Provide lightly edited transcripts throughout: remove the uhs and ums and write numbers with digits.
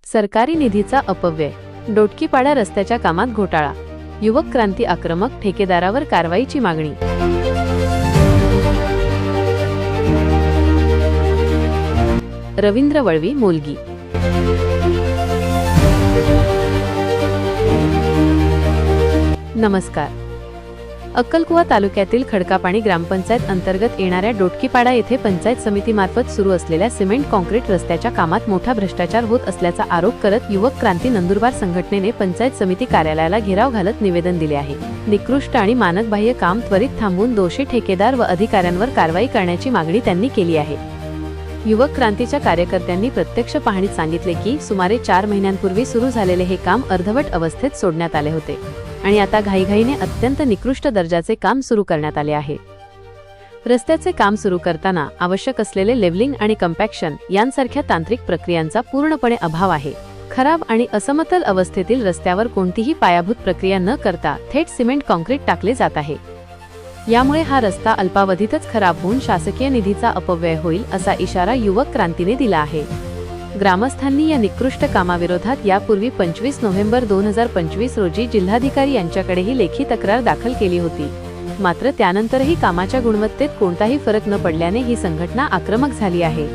सरकारी निधीचा अपव्यय, डोटकीपाडा रस्त्याच्या कामात घोटाळा, युवक क्रांती आक्रमक, ठेकेदारावर कारवाईची मागणी। रवींद्र वळवी, मोलगी। नमस्कार। अक्कलकुवा तालुक्यातील खडकापाणी ग्रामपंचायत अंतर्गत येणाऱ्या डोटकीपाडा येथे पंचायत समितीमार्फत सुरू असलेल्या सिमेंट कॉन्क्रीट रस्त्याच्या कामात मोठा भ्रष्टाचार होत असल्याचा आरोप करत युवक क्रांती नंदुरबार संघटनेने पंचायत समिती कार्यालयाला घेराव घालत निवेदन दिले आहे। निकृष्ट आणि मानकबाह्य काम त्वरित थांबवून दोषी ठेकेदार व अधिकाऱ्यांवर कारवाई करण्याची मागणी त्यांनी केली आहे। युवक क्रांतीच्या कार्यकर्त्यांनी प्रत्यक्ष पाहणीत सांगितले की सुमारे 4 महिन्यांपूर्वी सुरू झालेले हे काम अर्धवट अवस्थेत सोडण्यात आले होते आणि आता घाईघाईने अत्यंत निकृष्ट दर्जाचे काम सुरू करण्यात आले आहे। रस्त्याचे काम सुरू करताना आवश्यक असलेले लेव्हलिंग आणि कम्पॅक्शन यांसारख्या तांत्रिक प्रक्रियांचा पूर्णपणे अभाव आहे। खराब आणि असमतल अवस्थेतील रस्त्यावर कोणतीही पायाभूत प्रक्रिया न करता थेट सिमेंट कॉन्क्रीट टाकले जात आहे। यामुळे हा रस्ता अल्पावधीतच खराब होऊन शासकीय निधीचा अपव्यय होईल असा इशारा युवक क्रांतीने दिला आहे। ग्रामस्थांनी या निकृष्ट कामाविरोधात यापूर्वी 25 नोव्हेंबर 2025 रोजी जिल्हाधिकारी यांच्याकडेही लेखी तक्रार दाखल केली होती। मात्र त्यानंतरही कामाच्या गुणवत्तेत कोणताही फरक न पडल्याने ही संघटना आक्रमक झाली आहे।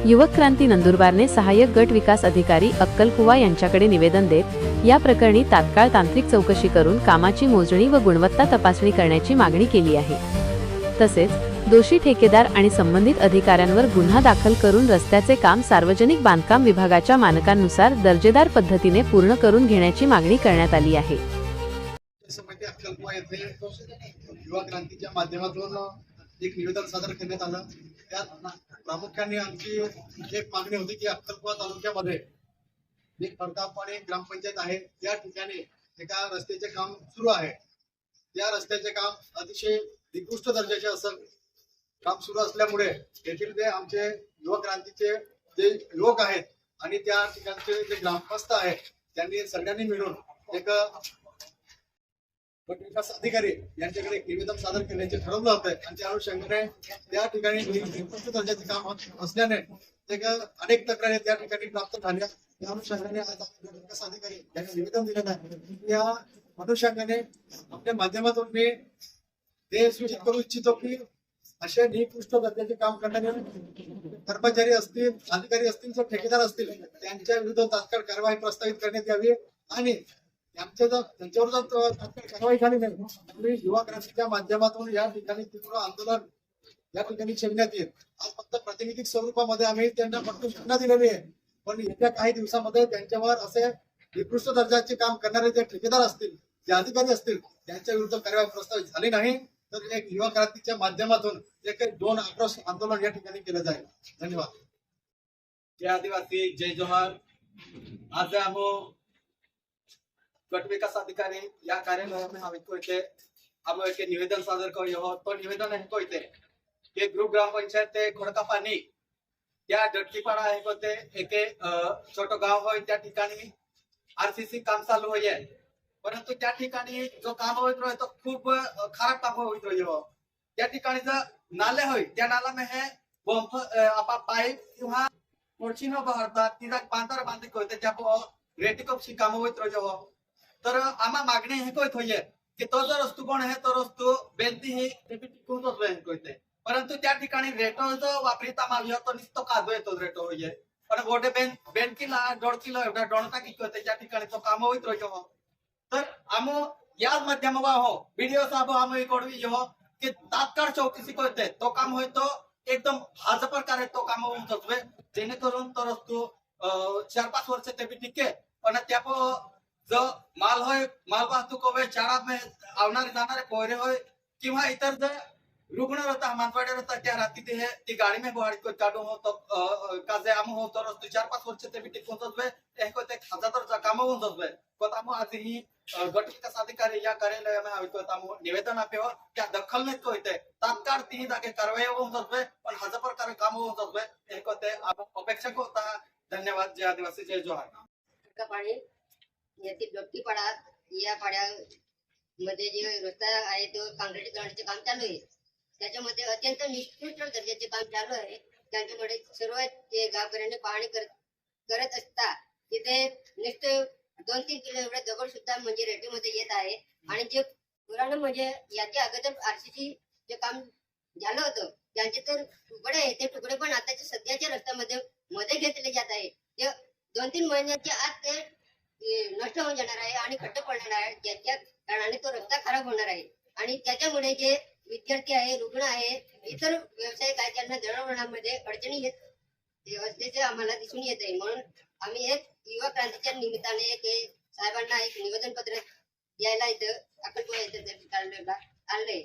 युवक क्रांती नंदुरबारने सहाय्यक गट विकास अधिकारी अक्कलकुवा यांच्याकडे निवेदन देत या प्रकरणी तात्काळ तांत्रिक चौकशी करून कामाची मोजणी व गुणवत्ता तपासणी करण्याची मागणी केली आहे। तसेच दोषी ठेकेदार आणि संबंधित अधिकाऱ्यांवर गुन्हा दाखल करून रस्त्याचे काम सार्वजनिक बांधकाम विभागाच्या मानकांनुसार दर्जेदार पद्धतीने पूर्ण करून घेण्याची मागणी करण्यात आली आहे। युवा क्रांतीच्या माध्यमातून एक निवेदन सादर करण्यात आलं। त्यात प्रामुख्याने आमची एक मागणी होती की अक्कलकुवा तालुक्यामध्ये एक खडकापाणी ग्रामपंचायत आहे, त्या ठिकाणी एका रस्त्याचे काम सुरू आहे। त्या रस्त्याचे काम अतिशय निकृष्ट दर्जाचे असं काम सुरू असल्यामुळे येथील जे आमचे युवा क्रांतीचे जे युवक आहेत आणि त्या ठिकाणचे जे ग्रामस्थ आहेत त्यांनी सगळ्यांनी मिळून एक गट विकास अधिकारी यांच्याकडे एक निवेदन सादर करण्याचे ठरवलं होतं आणि त्या अनुषंगाने त्या ठिकाणी निकृष्ट दर्जाचे काम असल्याने अनेक तक्रारी त्या ठिकाणी प्राप्त झाल्या। त्या अनुषंगाने आज गट विकास अधिकारी यांनी निवेदन दिलेलं आहे। या अनुषंगाने आपल्या माध्यमातून मी हे सूचित करू इच्छितो की असे निकृष्ट दर्जाचे काम करणारे कर्मचारी असतील, अधिकारी असतील, जो ठेकेदार असतील त्यांच्या विरुद्ध तात्काळ कारवाई प्रस्तावित करण्यात यावी आणि त्यांच्यावर जर तात्काळ कारवाई झाली नाही युवा क्रांतीच्या माध्यमातून या ठिकाणी तीव्र आंदोलन या ठिकाणी छेडण्यात येईल। आज फक्त प्रातिनिधिक स्वरूपामध्ये आम्ही त्यांना फक्त सूचना दिलेली आहे, पण येत्या काही दिवसामध्ये त्यांच्यावर असे निकृष्ट दर्जाचे काम करणारे जे ठेकेदार असतील, जे अधिकारी असतील त्यांच्या विरुद्ध कारवाई प्रस्तावित झाली नाही तर एक युवा क्रांतीच्या माध्यमातून एक 2 आक्रोश आंदोलन या ठिकाणी केलं जाईल। धन्यवाद। जय आदिवासी, जय जोहार। आज हम गट विकास अधिकारी या कार्यालय में हम एक निवेदन सादर कर तो निवेदन है कि ग्रुप ग्राम पंचायत खडकापाणी या डटकीपाडा है एक छोटो गाव हो त्या ठिकाणी आरसीसी काम चालू होय, परंतु त्या ठिकाणी जो काम होत रहे तो खूप खराब काम होत रहे। त्या ठिकाणी जो नाले होय त्या नाला में है बंप आपा पाइप किंवा मोर्चिनो बहरतात तिला बांधार बांधिक होते त्या रेटिकपची काम होत रहे। तर आम्हा मागणी हे कोई होय की तो जो रस्तू कोण है तो रस्तू बेलती ही टिकून होते, परंतु त्या ठिकाणी रेटो जो वापरिता मावियो तो निस्तो कादो येतो रेटो होय, पण गोटे बेन किला 1.5 किलो एवढा डोणता की होते त्या ठिकाणी तो काम होत रहे। तर आम या माध्यम हो वीडियो साहब आम कडवी जो कि तात्काळ चौकशी करते तो काम होय तो एकदम हाज प्रकारे तो काम होऊन जातोय, जेणेकरून तो रस्तू 4-5 वर्ष ते बी टिके। पण त्या जो माल होय माल वाहतूक होय चारा में आवणारे जाणारे पोहरे होय किंवा इतर जो रुग्ण रहता मानवाडे रहता त्या राती ती गाडी में बुहाड़ी को काढू हो तो काजे आम हो तो रस्तू 4-5 वर्ष ते बी टिकून जातोय, एक ते हजार काम होऊन जातोय। कोतामो आज ही गट विकास अधिकारी या कार्यालय में आवी कोतामो निवेदन आप्यो त्या दखल ने कोइते तात्काळ ती जागे कारवाई होऊन जातोय, पण हजार प्रकारे काम होऊन जातोय एक ते अपेक्षा होता। धन्यवाद। जय आदिवासी, जय जोहार। खडकापाणी येथे डोटकीपाडा या पाड्यामध्ये जे रस्ता आहे तो काँक्रीटीकरणाचे काम चालू आहे। त्याच्यामध्ये अत्यंत निकृष्ट दर्जाचे काम चालू आहे। त्यांच्याकडे सर्व ते गावकऱ्यांनी पाहणी करत असता तिथे नुसतं 2-3 किलो एवढे दगड सुद्धा म्हणजे रेतीमध्ये येत आहे आणि जे पुराण म्हणजे याच्या अगोदर आरसीसी जे काम झालं होतं त्यांचे तर तुकडे आहे ते तुकडे पण आताच्या सध्याच्या रस्त्यामध्ये मध्ये घेतले जात आहे ते 2-3 महिन्याच्या आत ते नष्ट होऊन जाणार आहे आणि खड्डे पडणार आहे ज्याच्या कारणाने तो रस्ता खराब होणार आहे आणि त्याच्यामुळे जे विद्यार्थी आहे रुग्ण आहे इतर व्यावसायिक आहे त्यांना दळणवळणामध्ये अडचणी येत असल्याचे आम्हाला दिसून येत आहे म्हणून आम्ही एक युवा क्रांतीच्या निमित्ताने एक साहेबांना एक निवेदन पत्र द्यायला इथं अक्कलकोवा इथं आणलंय